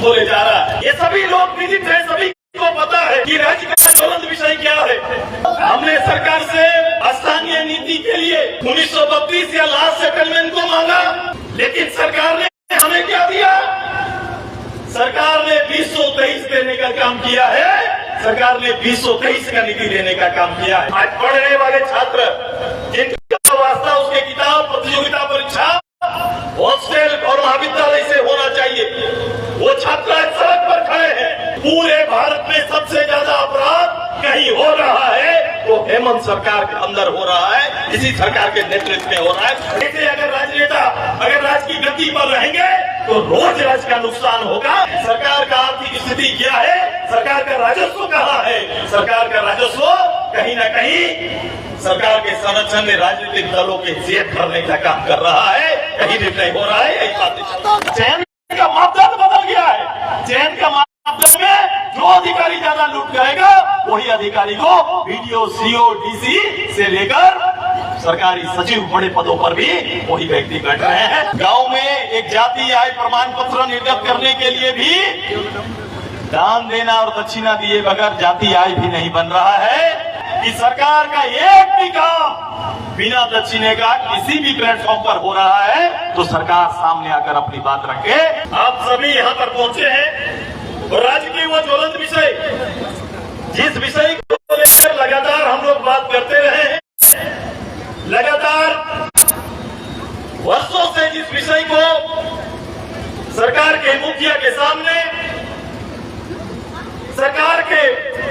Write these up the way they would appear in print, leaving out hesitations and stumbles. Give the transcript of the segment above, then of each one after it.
बोले जा रहा है। ये सभी लोग विदित है, सभी को पता है कि राज्य का ज्वलंत विषय क्या है। हमने सरकार से स्थानीय नीति के लिए 1932 या लास्ट सेटलमेंट को मांगा, लेकिन सरकार ने हमें क्या दिया? सरकार ने 2023 देने का काम किया है। सरकार ने 2023 का नीति देने का काम किया है। आज पढ़ने वाले छात्र जिनका वास्ता उसके किताब, प्रतियोगिता परीक्षा हॉस्टल और महाविद्यालय से होना चाहिए, वो छात्र आज सड़क पर खड़े हैं। पूरे भारत में सबसे ज्यादा अपराध कहीं हो रहा है तो हेमंत सरकार के अंदर हो रहा है, इसी सरकार के नेतृत्व में हो रहा है। ऐसे अगर राजनेता अगर राज की गति पर रहेंगे तो रोज राज्य का नुकसान होगा। सरकार का आर्थिक स्थिति क्या है? सरकार का राजस्व कहाँ है? सरकार का राजस्व कहीं न कहीं सरकार के संरक्षण में राजनीतिक दलों के जेब भरने का काम कर रहा है। यही निर्णय हो रहा है, यही बात। चयन का मापदंड बदल गया है। चयन का मापदंड में जो अधिकारी ज्यादा लूट करेगा वही अधिकारी को वीडियो, सीओ, डीसी से लेकर सरकारी सचिव बड़े पदों पर भी वही व्यक्ति बैठ रहे हैं। गांव में एक जाति आय प्रमाण पत्र निर्गत करने के लिए भी दान देना और दक्षिणा दिए बगैर जाति आय भी नहीं बन रहा है। कि सरकार का एक भी काम बिना दक्षिणे का किसी भी प्लेटफॉर्म पर हो रहा है तो सरकार सामने आकर अपनी बात रखे। आप सभी यहाँ पर पहुंचे हैं और राज्य के वो ज्वलंत विषय, जिस विषय को लेकर लगातार हम लोग बात करते रहे हैं, लगातार वर्षों से जिस विषय को सरकार के मुखिया के सामने, सरकार के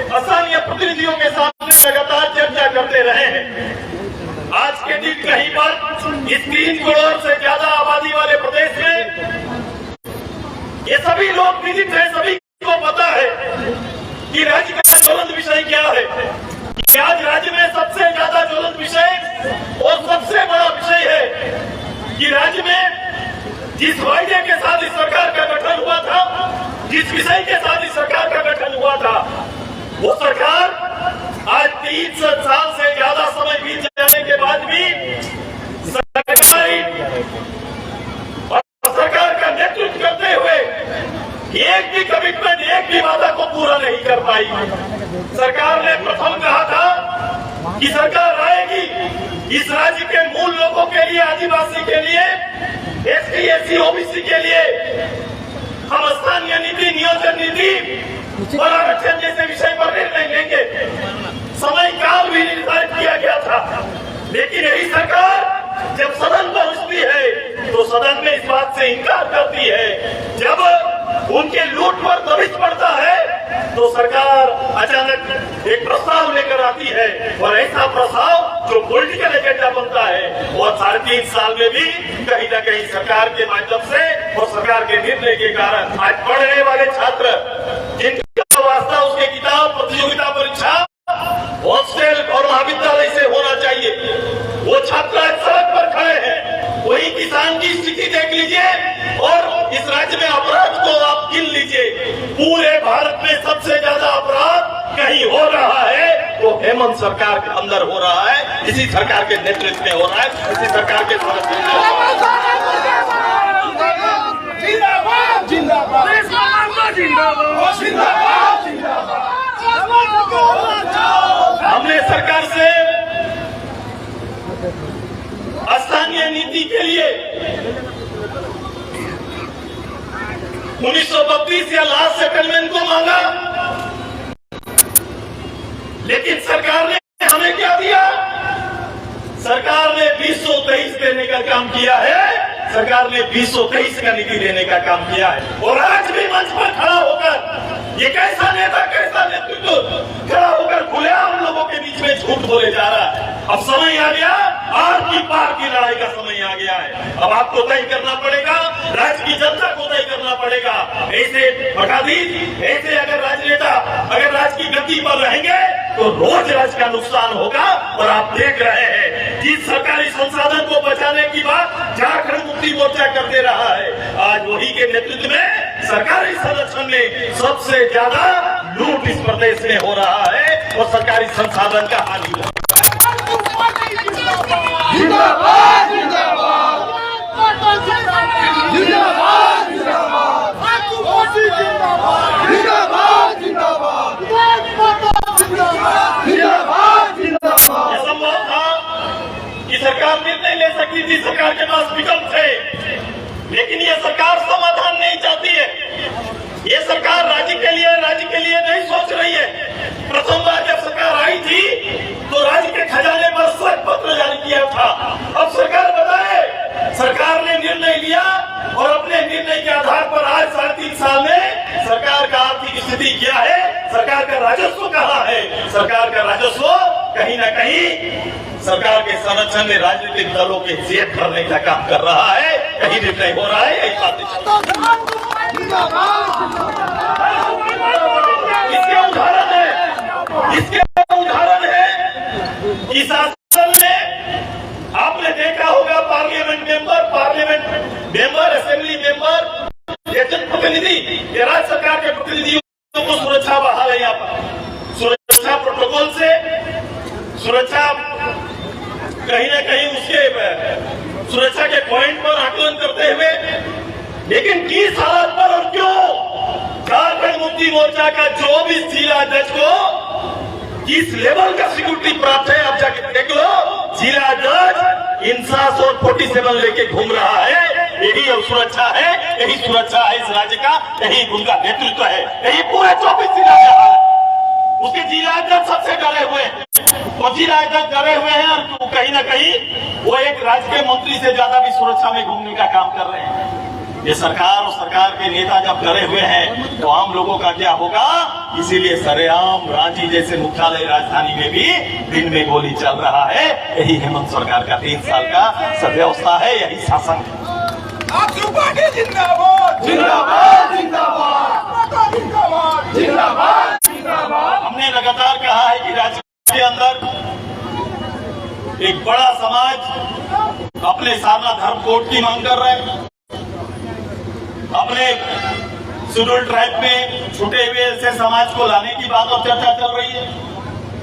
स्थानीय प्रतिनिधियों के सामने लगातार चर्चा करते रहे हैं। आज के दिन कहीं पर इस 3 करोड़ से ज्यादा आबादी वाले प्रदेश में ये सभी लोग विदित है, सभी को पता है कि राज्य का ज्वलंत विषय क्या है। कि आज राज्य में सबसे ज्यादा ज्वलंत विषय और सबसे बड़ा विषय है कि राज्य में जिस वायदे के साथ इस सरकार का गठन हुआ था, जिस विषय के साथ इस सरकार का गठन हुआ था, वो सरकार आज 3 साल से ज्यादा समय बीत जाने के बाद भी सरकार का नेतृत्व करते हुए एक भी कमिटमेंट, एक भी वादा को पूरा नहीं कर पाई। सरकार ने प्रथम कहा था कि सरकार आएगी इस राज्य के मूल लोगों के लिए, आदिवासी के लिए, एसटी, एससी, ओबीसी के लिए हम स्थानीय नीति, नियोजन नीति और आरक्षण जैसे विषय पर निर्णय लेंगे। समय काल भी निर्धारित किया गया था, लेकिन यही सरकार जब सदन पहुंचती है तो सदन में इस बात से इनकार करती है। जब उनके लूट पर दबिश पड़ता है तो सरकार अचानक एक प्रस्ताव लेकर आती है और ऐसा प्रस्ताव जो पॉलिटिकल एजेंडा बनता है वो 3.5 साल में भी कहीं न कहीं सरकार के माध्यम से और सरकार के निर्णय के कारण आज पढ़ने वाले छात्र जिनका वास्ता उसके किताब, प्रतियोगिता परीक्षा हॉस्टल और महाविद्यालय से होना चाहिए, वो छात्र आज सड़क पर खड़े हैं। वही किसान की स्थिति देख लीजिए और इस राज्य में अपराध को आप गिन लीजिए। पूरे भारत में सबसे ज्यादा अपराध कहीं हो रहा है तो हेमंत सरकार के अंदर हो रहा है, इसी सरकार के नेतृत्व में हो रहा है, इसी सरकार के हमने सरकार से स्थानीय नीति के लिए 1932 या लास्ट सेटलमेंट को मांगा, लेकिन सरकार ने हमें क्या दिया? सरकार ने 2023 देने का काम किया है। सरकार ने 2023 का नीति देने का काम किया है और आज भी मंच पर खड़ा होकर ये कैसा नेता, कैसा नेतृत्व खड़ा होकर खुलेआम लोगों के बीच में झूठ बोले जा रहा है। अब समय आ गया, आर की पार की लड़ाई का समय आ गया है। अब आपको तय करना पड़ेगा, राज्य की जनता को तय करना पड़ेगा। ऐसे भटाधीश, ऐसे अगर राजनेता अगर राज्य की गति पर रहेंगे तो रोज राज्य का नुकसान होगा। और आप देख रहे हैं जिस सरकारी संसाधन को बचाने की बात झारखंड मुक्ति मोर्चा करते रहा है, आज वही के नेतृत्व में सरकारी संरक्षण में सबसे ज्यादा लूट इस प्रदेश में हो रहा है और सरकारी संसाधन का हानि हो रहा है। जिंदाबाद, जिंदाबाद, जिंदाबाद, जिंदाबाद। ये सरकार निर्णय ले सकती थी, सरकार के पास विकल्प थे, लेकिन ये सरकार समाधान नहीं चाहती है। ये सरकार राज्य के लिए नहीं सोच रही है। प्रथम बार जब सरकार आई थी तो राज्य के खजाने पर श्वेत पत्र जारी किया था। अब सरकार बताए, सरकार ने निर्णय लिया और अपने निर्णय के आधार पर आज 3.5 साल में सरकार का आर्थिक स्थिति क्या है, सरकार का राजस्व कहाँ है। सरकार का राजस्व कहीं न कहीं सरकार के संरक्षण में राजनीतिक दलों के जेब भरने का काम कर रहा है। कहीं निर्णय हो रहा है, यही बात इसके उदाहरण है कि शासन में आपने देखा होगा पार्लियामेंट मेंबर, असेंबली मेंबर, जनप्रतिनिधि, राज्य सरकार के प्रतिनिधियों को सुरक्षा बहाल है। यहाँ पर सुरक्षा प्रोटोकॉल से सुरक्षा कहीं न कहीं उसके सुरक्षा के पॉइंट पर आकलन करते हुए, लेकिन किस हालत पर और क्यों झारखंड मुक्ति मोर्चा का 24 जिला अध्यक्ष को किस लेवल का सिक्योरिटी प्राप्त है, आप जाके देख लो। जिला अध्यक्ष इंसास और 47 लेके घूम रहा है। यही अब सुरक्षा है, यही सुरक्षा है इस राज्य का, यही उनका नेतृत्व है, यही पूरे 24 जिला का हाल है। उसके जिला अध्यक्ष सबसे डरे हुए हैं, और जिला अध्यक्ष डरे हुए हैं और कहीं न कहीं वो एक राज्य के मंत्री से ज्यादा भी सुरक्षा में घूमने का काम कर रहे हैं। ये सरकार और सरकार के नेता जब डरे हुए हैं तो आम लोगों का क्या होगा। इसीलिए सरेआम रांची जैसे मुख्यालय राजधानी में भी दिन में गोली चल रहा है। यही हेमंत सरकार का 3 साल का सदव्यवस्था है, यही शासन है। जिंदाबाद जिंदाबाद जिंदाबाद जिंदाबाद जिंदाबाद। हमने लगातार कहा है कि राज्य के अंदर एक बड़ा समाज अपने सारना धर्म कोड की मांग कर रहे हैं। अपने शेड्यूल ट्राइब में छूटे हुए ऐसे समाज को लाने की बात और चर्चा चल रही है।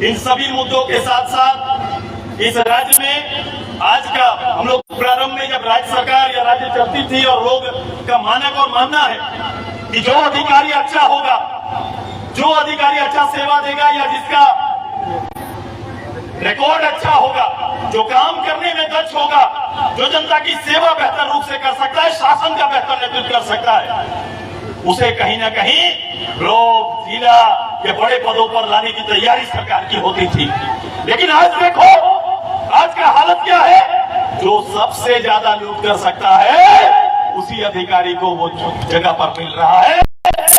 इन सभी मुद्दों के साथ साथ इस राज्य में आज का हम लोग प्रारंभ में जब राज्य सरकार या राज्य चलती थी और लोग का मानक और मानना है कि जो अधिकारी अच्छा होगा, जो अधिकारी अच्छा सेवा देगा या जिसका रिकॉर्ड अच्छा होगा, जो काम करने में दक्ष होगा, जो जनता की सेवा बेहतर रूप से कर सकता है, शासन का बेहतर नेतृत्व कर सकता है, उसे कहीं ना कहीं ब्लॉक जिला के बड़े पदों पर लाने की तैयारी सरकार की होती थी। लेकिन आज देखो आज का हालत क्या है। जो सबसे ज्यादा लूट कर सकता है उसी अधिकारी को वो जगह पर मिल रहा है,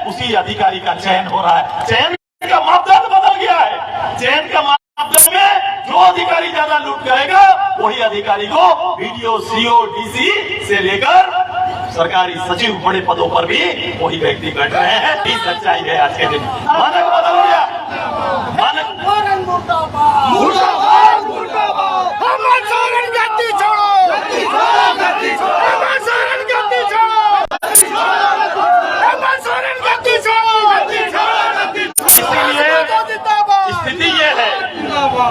उसी अधिकारी का चयन हो रहा है। चयन का मापदंड बदल गया है। चयन का मापदंड में जो अधिकारी ज्यादा लूट करेगा वही अधिकारी को वीडियो, सीओ, डीसी से लेकर सरकारी सचिव बड़े पदों पर भी वही व्यक्ति बैठ रहे हैं। ये सच्चाई है आज के दिन। मानक बदल गया, मानक स्थिति ये है,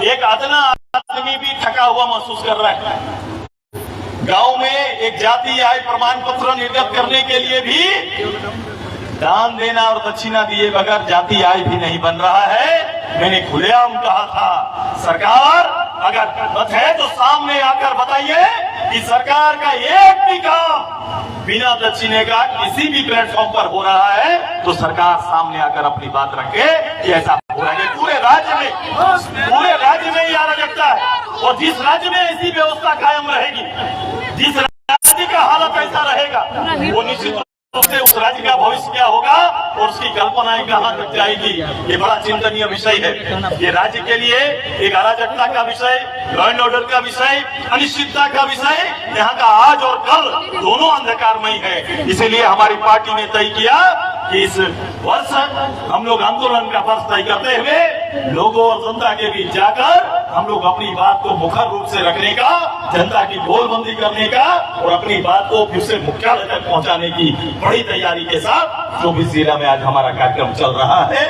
एक अदना आदमी भी थका हुआ महसूस कर रहा है। गांव में एक जाति आय प्रमाण पत्र निर्गत करने के लिए भी दान देना और दक्षिणा दिए बगैर जाति आय भी नहीं बन रहा है। मैंने खुलेआम कहा था, सरकार अगर मत है तो सामने आकर बताइए कि सरकार का एक भी काम बिना दक्षिणे का किसी भी प्लेटफॉर्म पर हो रहा है तो सरकार सामने आकर अपनी बात रखे कि ऐसा हो रहा है। पूरे राज्य में ये अराजकता है, और जिस राज्य में ऐसी व्यवस्था कायम रहेगी, जिस राज्य का हालत ऐसा रहेगा, वो निश्चित रूप से उस राज्य का भविष्य क्या होगा और उसकी कल्पनाएं कहां तक जाएगी, ये बड़ा चिंतनीय विषय है। ये राज्य के लिए एक अराजकता का विषय, लॉ एंड ऑर्डर का विषय, अनिश्चितता का विषय, यहाँ का आज और कल दोनों अंधकारमय है। इसीलिए हमारी पार्टी ने तय किया कि इस वर्ष हम लोग आंदोलन का वर्ष तय करते हुए लोगों और जनता के बीच जाकर हम लोग अपनी बात को मुखर रूप से रखने का, जनता की गोलबंदी करने का और अपनी बात को फिर से मुख्यालय तक पहुंचाने की बड़ी तैयारी के साथ 24 जिला में आज हमारा कार्यक्रम चल रहा है।